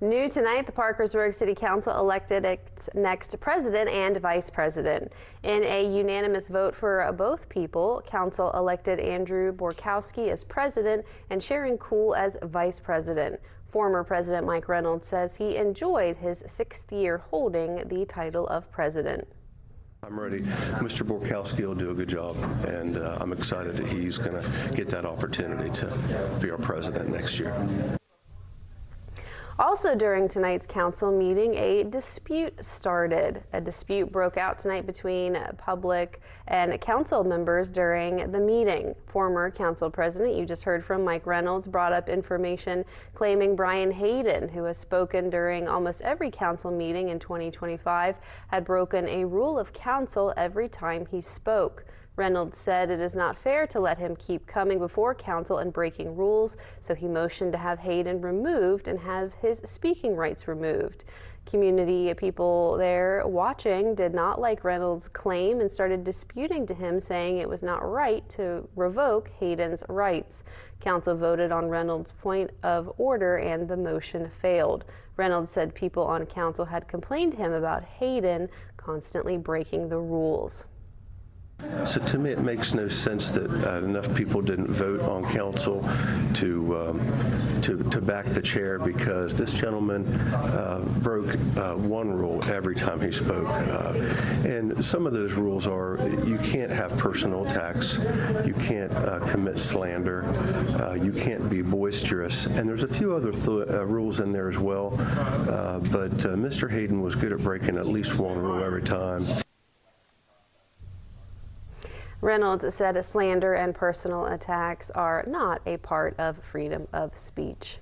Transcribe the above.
New tonight, the Parkersburg City Council elected its next president and vice president. In a unanimous vote for both people, Council elected Andrew Borkowski as president and Sharon Cool as vice president. Former President Mike Reynolds says he enjoyed his 6th year holding the title of president. I'm ready. Mr. Borkowski will do a good job, and I'm excited that he's going to get that opportunity to be our president next year. Also during tonight's council meeting, a dispute started. A dispute broke out tonight between public and council members during the meeting. Former council president, you just heard from Mike Reynolds, brought up information claiming Brian Hayden, who has spoken during almost every council meeting in 2025, had broken a rule of council every time he spoke. Reynolds said it is not fair to let him keep coming before council and breaking rules, so he motioned to have Hayden removed and have his speaking rights removed. Community people there watching did not like Reynolds' claim and started disputing to him, saying it was not right to revoke Hayden's rights. Council voted on Reynolds' point of order and the motion failed. Reynolds said people on council had complained to him about Hayden constantly breaking the rules. So to me, it makes no sense that enough people didn't vote on council to back the chair, because this gentleman broke one rule every time he spoke. And some of those rules are: you can't have personal attacks, you can't commit slander, you can't be boisterous, and there's a few other rules in there as well. But Mr. Hayden was good at breaking at least one rule every time. Reynolds said slander and personal attacks are not a part of freedom of speech.